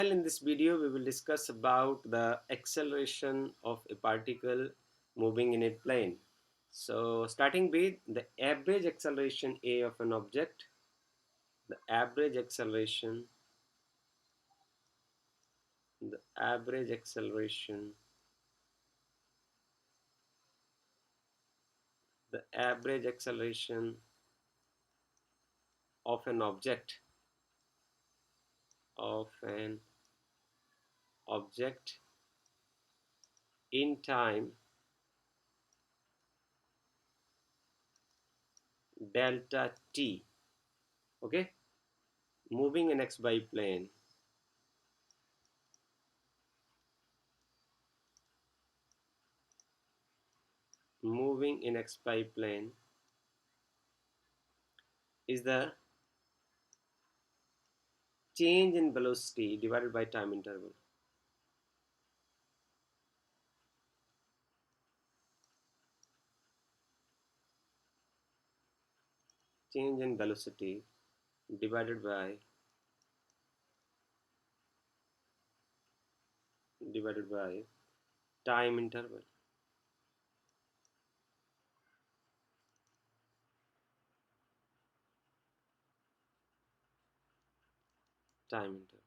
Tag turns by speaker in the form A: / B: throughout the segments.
A: In this video, we will discuss about the acceleration of a particle moving in a plane. So, starting with the average acceleration A of an object, the average acceleration, the average acceleration, the average acceleration of an object in time delta t. Okay, moving in xy plane. Moving in xy plane is the change in velocity divided by time interval. Change in velocity divided by time interval. Time interval.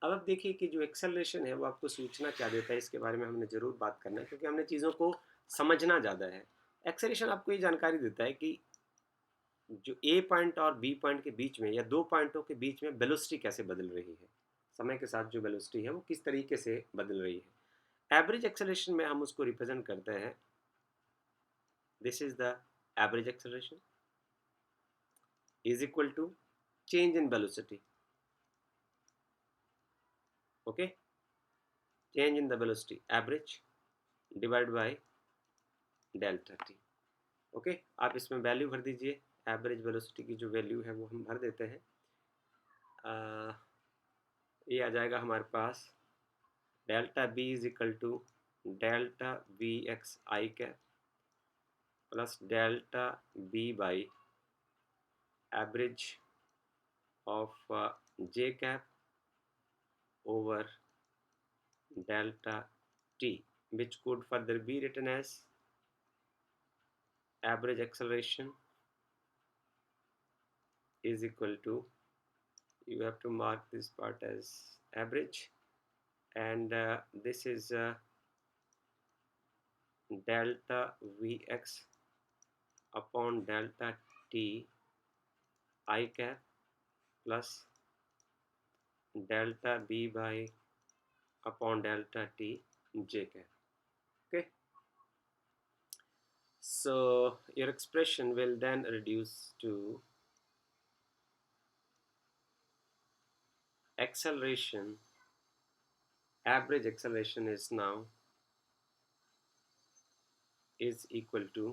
A: अब आप देखिए कि जो acceleration है वो आपको सूचना क्या देता है, इसके बारे में हमने ज़रूर बात करना है क्योंकि हमने चीज़ों को समझना ज़्यादा है। एक्सेलरेशन आपको ये जानकारी देता है कि जो ए पॉइंट और बी पॉइंट के बीच में या दो पॉइंटों के बीच में वेलोसिटी कैसे बदल रही है, समय के साथ जो वेलोसिटी है वो किस तरीके से बदल रही है। एवरेज एक्सेलरेशन में हम उसको रिप्रेजेंट करते हैं, this is the average acceleration is equal to change in velocity. Okay, change in the velocity average divided by delta t. Okay, आप इसमें वैल्यू भर दीजिए। एवरेज वेलोसिटी की जो वैल्यू है वो हम भर देते हैं। ये आ जाएगा हमारे पास delta B is equal to delta V X I cap plus delta B by average of J cap over delta t, which could further be written as average acceleration is equal to, you have to mark this part as average, and this is delta vx upon delta t I cap plus delta b by upon delta t j cap. Okay, so your expression will then reduce to acceleration, average acceleration is now is equal to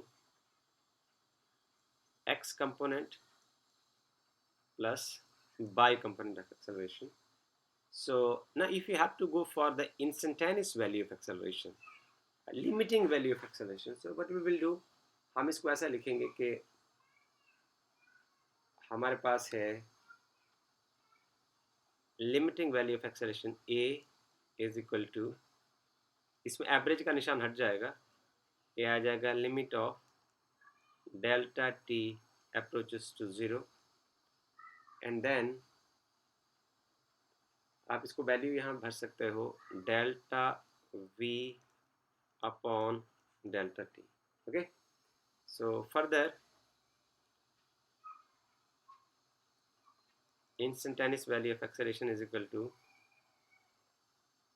A: x component plus y component of acceleration. So now if you have to go for the instantaneous value of acceleration, limiting value of acceleration, so what we will do, हम इसको ऐसा लिखेंगे कि हमारे पास है limiting value of acceleration a is equal to, इसमें average का निशान हट जाएगा, ये आ जाएगा limit of delta t approaches to zero, and then आप इसको वैल्यू यहाँ भर सकते हो delta v upon delta t. Okay, so further instantaneous value of acceleration is equal to,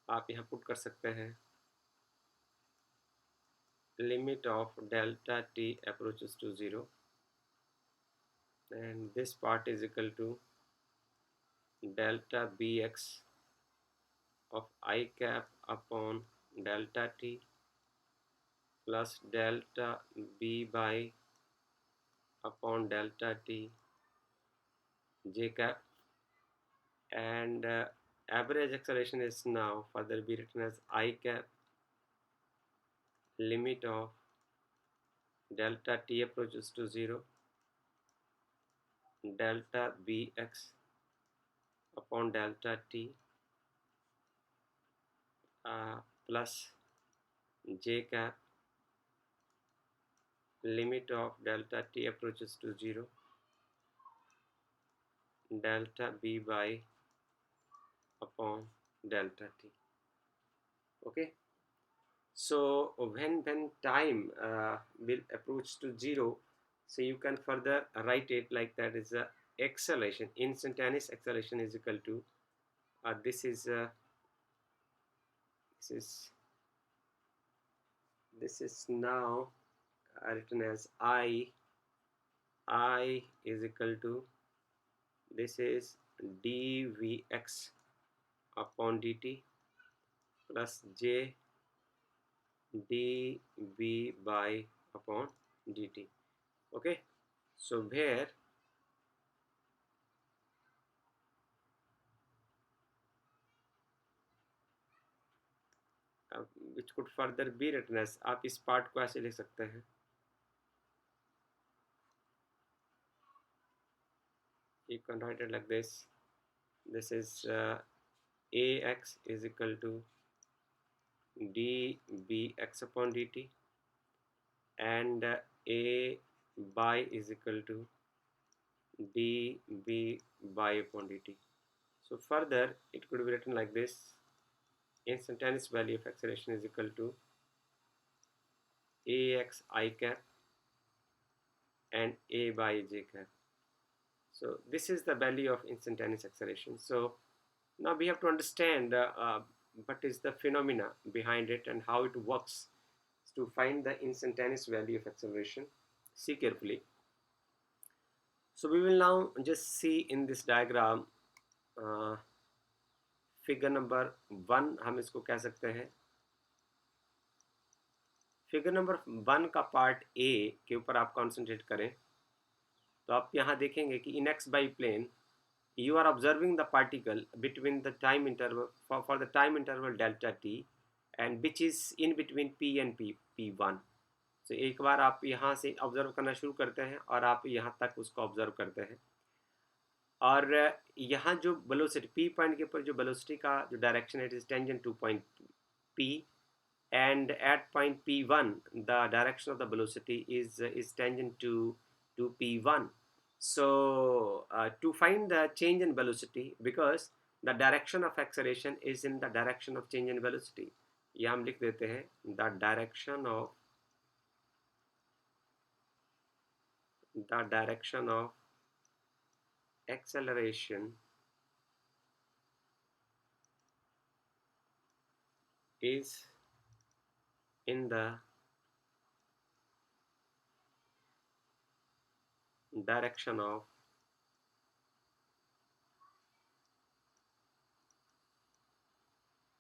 A: आप यहाँ पुट कर सकते हैं limit of delta t approaches to zero, and this part is equal to delta b x of i cap upon delta T plus delta B by upon delta t j cap, and average acceleration is now further be written as I cap limit of delta t approaches to 0 delta bx upon delta T plus J cap limit of delta t approaches to 0 delta b by upon delta t. Okay, so when time will approach to 0, so you can further write it like that is a acceleration, instantaneous acceleration is equal to this is now written as I is equal to, this is dvx upon dt plus j dv by upon dt. Okay, so where which could further be written as, आप इस part को ऐसे लिख सकते हैं, you can write it like this is ax is equal to dbx upon dt and a by is equal to db by upon dt. So further it could be written like this, instantaneous value of acceleration is equal to ax I cap and a by j cap. So this is the value of instantaneous acceleration. So now we have to understand what is the phenomena behind it and how it works to find the instantaneous value of acceleration. See carefully. So we will now just see in this diagram figure number 1 हम इसको कह सकते हैं. Figure number 1 का part A के ऊपर आप concentrate करें तो आप यहाँ देखेंगे कि in X Y plane you are observing the particle between the time interval for the time interval delta t and which is in between p and p1. So एक बार आप यहाँ से ऑब्जर्व करना शुरू करते हैं और आप यहाँ तक उसको ऑब्जर्व करते हैं और यहाँ जो वेलोसिटी p पॉइंट के ऊपर जो वेलोसिटी का जो डायरेक्शन है it is tangent two point p and at point p1 the direction of the velocity is tangent to p1. So to find the change in velocity, because the direction of acceleration is in the direction of change in velocity, ये हम लिख देते हैं the direction of acceleration is in the direction of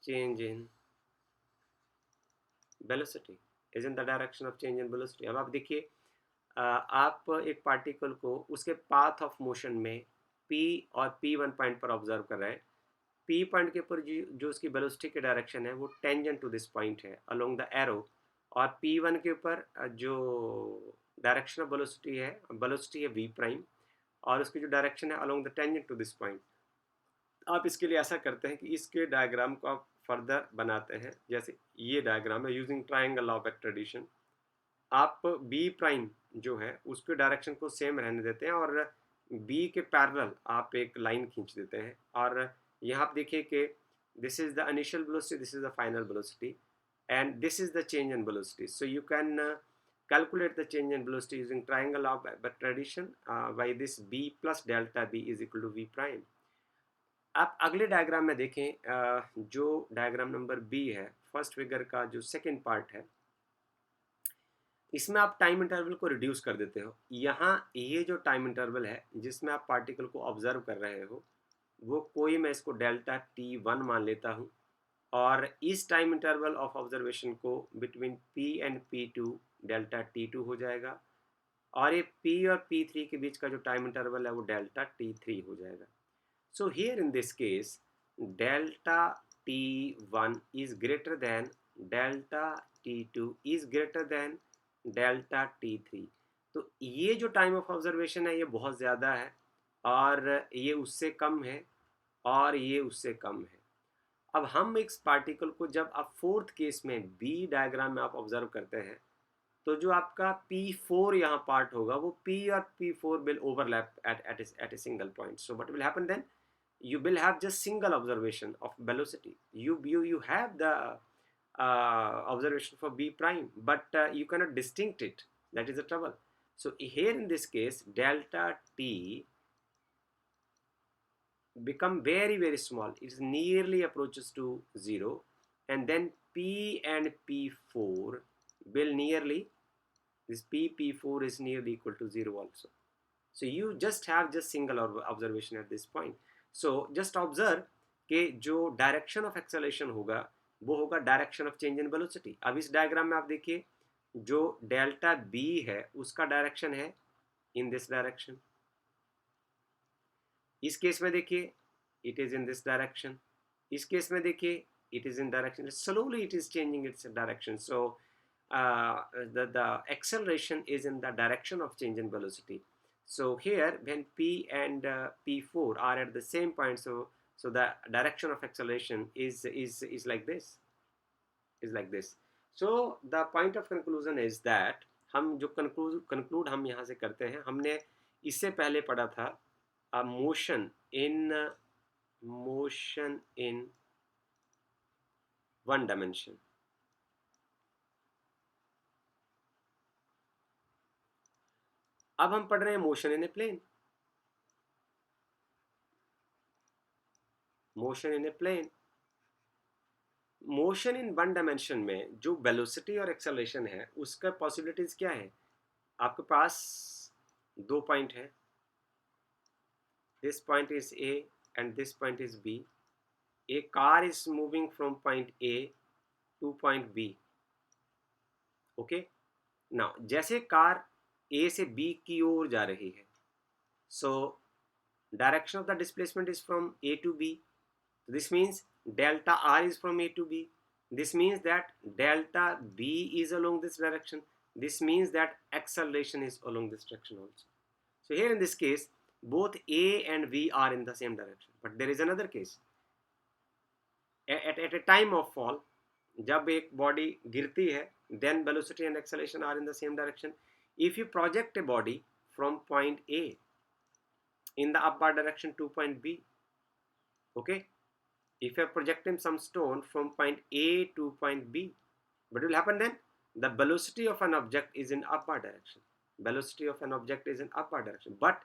A: change in velocity, is in the direction of change in velocity. अब आप देखिए आप एक पार्टिकल को उसके पाथ ऑफ मोशन में p और p1 पॉइंट पर ऑब्जर्व कर रहे हैं. p पॉइंट के ऊपर जो उसकी वेलोसिटी की डायरेक्शन है वो टेंजेंट टू दिस पॉइंट है अलोंग द एरो, और p1 के ऊपर जो डायरेक्शन ऑफ वेलोसिटी है v प्राइम और उसकी जो डायरेक्शन है along the tangent to this point. आप इसके लिए ऐसा करते हैं कि इसके डायग्राम को आप फर्दर बनाते हैं. जैसे ये डायग्राम है using triangle law of tradition, आप b प्राइम जो है उसके डायरेक्शन को सेम रहने देते हैं और b के पैरेलल आप एक लाइन खींच देते हैं और यहाँ आप देखिए कि this is the initial velocity, this is the final velocity and this is the change in velocity. So you can calculate the change in velocity using triangle of tradition by this b plus delta b is equal to v prime. आप अगले diagram में देखें जो diagram number B है, first figure का जो second part है, इसमें आप टाइम इंटरवल को रिड्यूस कर देते हो. यहाँ ये जो टाइम इंटरवल है जिसमें आप पार्टिकल को ऑब्जर्व कर रहे हो वो कोई, मैं इसको डेल्टा t1 मान लेता हूँ और इस टाइम इंटरवल ऑफ ऑब्जर्वेशन को between p and p2 delta t2 हो जाएगा और ये p और p3 के बीच का जो टाइम इंटरवल है वो डेल्टा t3 हो जाएगा. So here in this case delta t1 is greater than delta t2 is greater than delta t3. तो ये जो टाइम ऑफ ऑब्जर्वेशन है ये बहुत ज़्यादा है और ये उससे कम है और ये उससे कम है। अब हम इस पार्टिकल को जब आप फोर्थ केस में बी डायग्राम में आप ऑब्जर्व करते हैं, तो जो आपका P4 यहाँ पार्ट होगा वो P और P4 will overlap at a single point. So what will happen then? You will have just single observation of velocity. You have the observation for B prime, but you cannot distinct it. That is the trouble. So here in this case, delta T become very small. It nearly approaches to 0, and then P and P4 will nearly, this P4 is nearly equal to 0 also. So you just have just single observation at this point. So just observe कि जो direction of acceleration होगा वो होगा direction of change in velocity. अब इस diagram में आप देखिए जो डेल्टा बी है उसका डायरेक्शन है इन दिस डायरेक्शन। इस केस में देखिए it is in this direction. इस केस में देखिए it is in direction, slowly it is changing its direction. So the acceleration is in the direction of change in velocity. So here when P and P4 are at the same point, so the direction of acceleration is like this, is like this. So the point of conclusion is that हम जो conclude हम यहाँ से करते हैं, हमने इससे पहले पढ़ा था motion in one dimension. अब हम पढ़ रहे हैं motion in a plane. Motion in a plane, motion in one dimension में जो वेलोसिटी और एक्सेलरेशन है उसका पॉसिबिलिटीज क्या है? आपके पास दो पॉइंट है, this point is A and this point is B. A car is moving from point A to point B. Okay, now जैसे कार ए से बी की ओर जा रही है, so direction of the displacement is from A to B. This means delta R is from A to B. This means that delta B is along this direction. This means that acceleration is along this direction also. So here in this case, both A and B are in the same direction. But there is another case. At a time of fall, जब एक body गिरती है, then velocity and acceleration are in the same direction. If you project a body from point A in the upward direction to point B, okay? If you are projecting some stone from point A to point B, what will happen then? The velocity of an object is in upward direction. Velocity of an object is in upward direction, but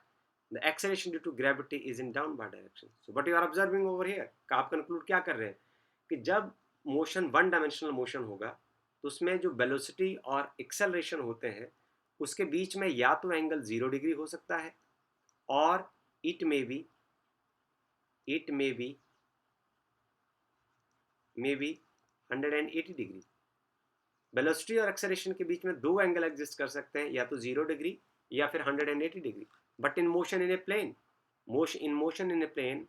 A: the acceleration due to gravity is in downward direction. So what you are observing over here, का आप conclude क्या कर रहे हैं कि जब motion one dimensional motion होगा तो उसमें जो velocity और acceleration होते हैं उसके बीच में या तो एंगल 0 डिग्री हो सकता है और it may be maybe 180 degree. Velocity और एक्सेलरेशन के बीच में दो एंगल एग्जिस्ट कर सकते हैं, या तो 0 डिग्री या फिर 180 degree. But in motion in a plane, motion in a plane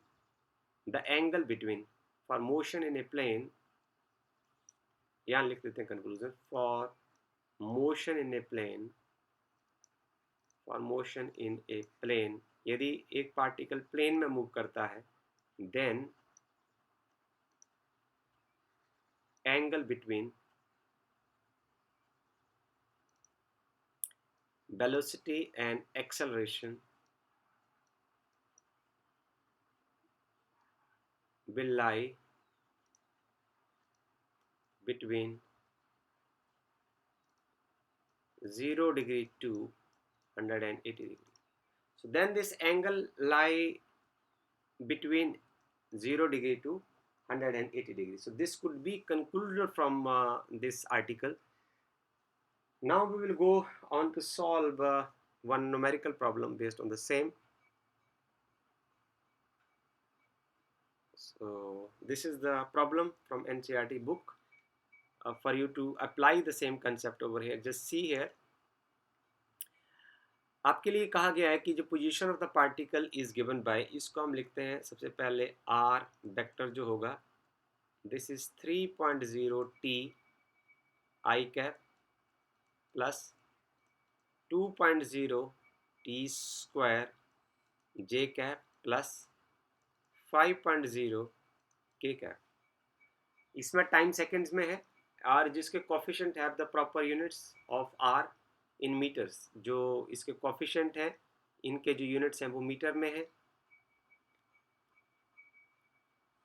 A: the angle between, for motion in a plane, यहाँ लिख देते हैं conclusion, for motion in a plane, for motion in a plane, यदि एक particle plane में move करता है then angle between velocity and acceleration will lie between 0 degree to 180 degree. So then this angle lie between 0 degree to 180 degrees. So this could be concluded from this article. Now we will go on to solve one numerical problem based on the same. So this is the problem from NCERT book for you to apply the same concept over here. Just see here. आपके लिए कहा गया है कि जो position of the particle is given by, इसको हम लिखते हैं सबसे पहले आर वेक्टर जो होगा, this is 3.0 t I cap plus 2.0 t square j cap plus 5.0 k cap. इसमें टाइम सेकंड्स में है और जिसके coefficient have the proper units of r in metres, जो इसके कोफिशिएंट है इनके जो यूनिट्स हैं वो मीटर में है।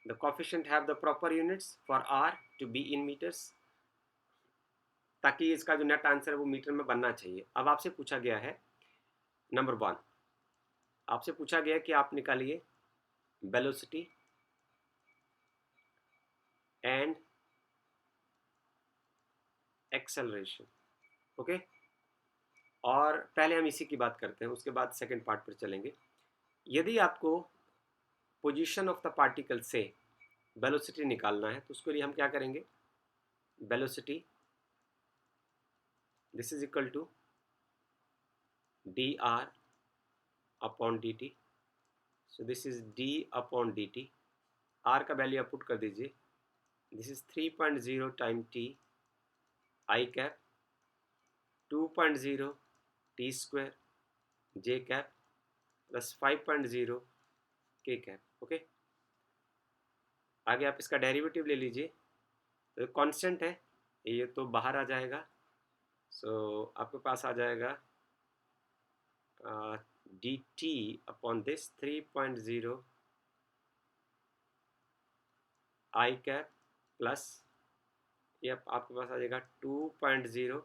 A: The coefficient have the proper units for r to be in metres, ताकि इसका जो नेट आंसर है वो मीटर में बनना चाहिए। अब आपसे पूछा गया है नंबर 1, आपसे पूछा गया कि आप निकालिए वेलोसिटी एंड एक्सेलरेशन। ओके, और पहले हम इसी की बात करते हैं, उसके बाद सेकंड पार्ट पर चलेंगे। यदि आपको पोजीशन ऑफ द पार्टिकल से वेलोसिटी निकालना है तो उसके लिए हम क्या करेंगे, velocity this is equal to d r upon D t. So this is d upon D t. R का वैल्यू आप पुट कर दीजिए, this is 3.0 time t i cap 2.0 t square j cap plus 5.0 k cap. Okay, आगे आप इसका derivative ले लीजिए, तो कांस्टेंट है ये तो बाहर आ जाएगा। सो आपके पास आ जाएगा D T upon this 3.0 I cap plus ये आपके पास आ जाएगा 2.0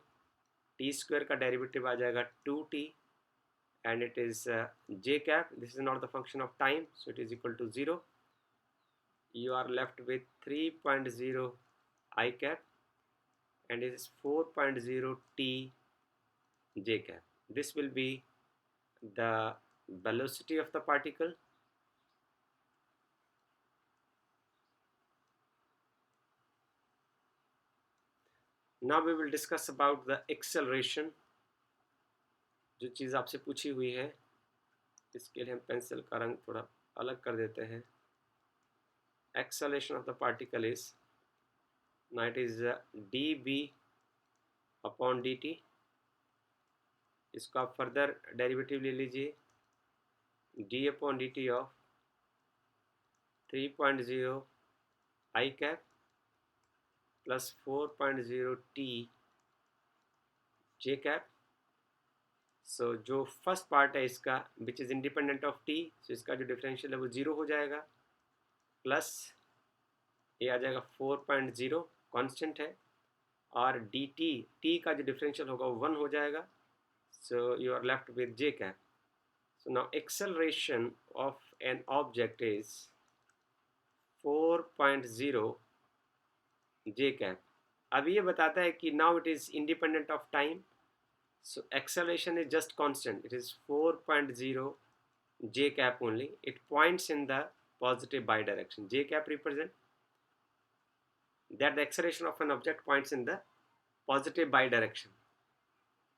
A: टी स्क्वायर का डेरिवेटिव आ जाएगा 2t and it is j cap. This is not the function of time, so it is equal to 0. You are left with 3.0 I cap and it is 4.0 t j cap. This will be the velocity of the particle. Now we will discuss about the acceleration. जो चीज़ आपसे पूछी हुई है इसके लिए हम pencil का रंग थोड़ा अलग कर देते हैं। Acceleration of the particle is, now it is dv upon dt। इसको आप फर्दर डेरिवेटिव ले लीजिए, d upon D T of 3.0 I cap plus 4.0 t J cap. So जो फर्स्ट पार्ट है इसका which is independent of t, so इसका जो differential है वो 0 हो जाएगा, प्लस ये आ जाएगा 4.0 कांस्टेंट है, और डी टी का जो डिफरेंशियल होगा वो 1 हो जाएगा। So you are left with j cap. So now acceleration of an object is 4.0 j cap. अब ये बताता है कि now it is independent of time, so acceleration is just constant, it is 4.0 j cap only, it points in the positive bidirection. J cap represent that the acceleration of an object points in the positive bidirection.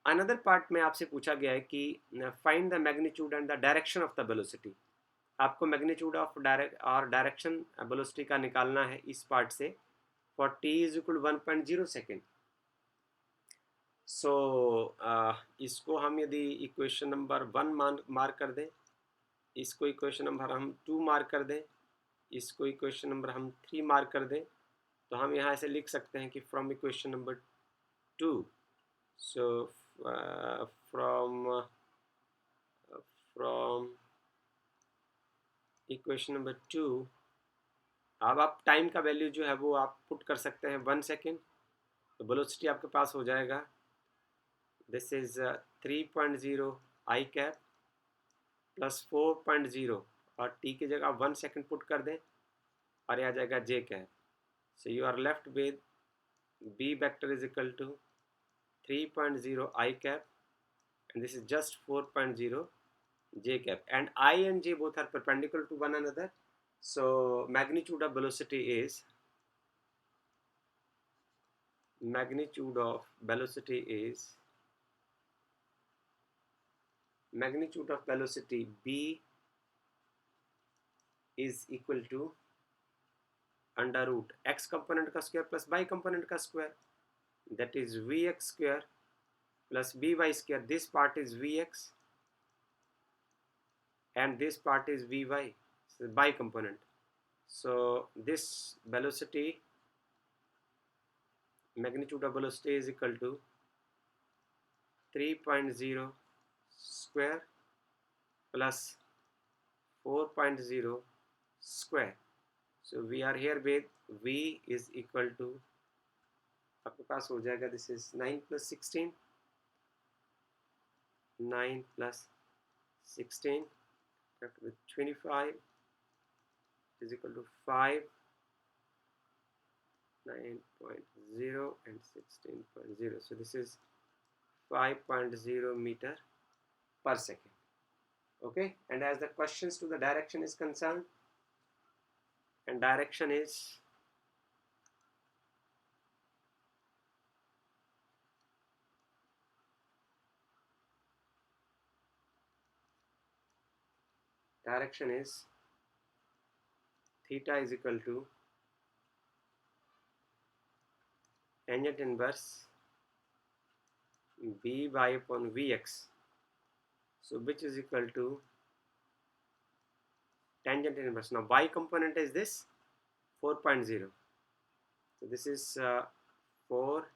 A: Another part में आपसे पूछा गया है कि find the magnitude and the direction of the velocity. आपको magnitude of direction velocity का निकालना है इस पार्ट से for t is equal to 1.0 second. So इसको हम यदि इक्वेशन नंबर 1 मार्क कर दें, इसको इक्वेशन नंबर हम 2 मार्क कर दें, इसको इक्वेशन नंबर हम 3 मार्क कर दें, तो हम यहाँ ऐसे लिख सकते हैं कि from equation number 2, so from equation number 2 अब आप टाइम का वैल्यू जो है वो आप पुट कर सकते हैं 1 सेकेंड, तो वेलोसिटी आपके पास हो जाएगा this is 3.0 I cap plus 4.0 और टी की जगह 1 सेकेंड पुट कर दें और यह आ जाएगा J cap. So you are left with B vector is equal to 3.0 I cap and this is just 4.0 j cap, and I and j both are perpendicular to one another, so magnitude of velocity is magnitude of velocity b is equal to under root x component का square plus y component का square, that is vx square plus by square. This part is vx and this part is vy, so by component. So this velocity, magnitude of velocity is equal to 3.0 square plus 4.0 square. So we are here with v is equal to, आपके पास हो जाएगा, this is 9 plus 16, 9 plus 16 with 25 is equal to 5, 9.0 and 16.0. So this is 5.0 meter per second. Okay, and as the questions to the direction is concerned, and direction is theta is equal to tangent inverse b by upon vx, so which is equal to tangent inverse. Now y component is this 4.0, so this is 4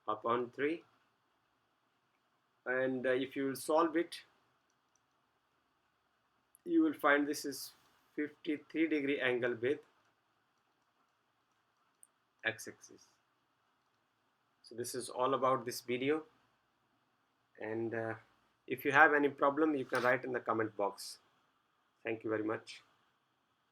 A: upon 3, and if you solve it, you will find this is 53-degree angle with x-axis. So this is all about this video, and if you have any problem, you can write in the comment box. Thank you very much.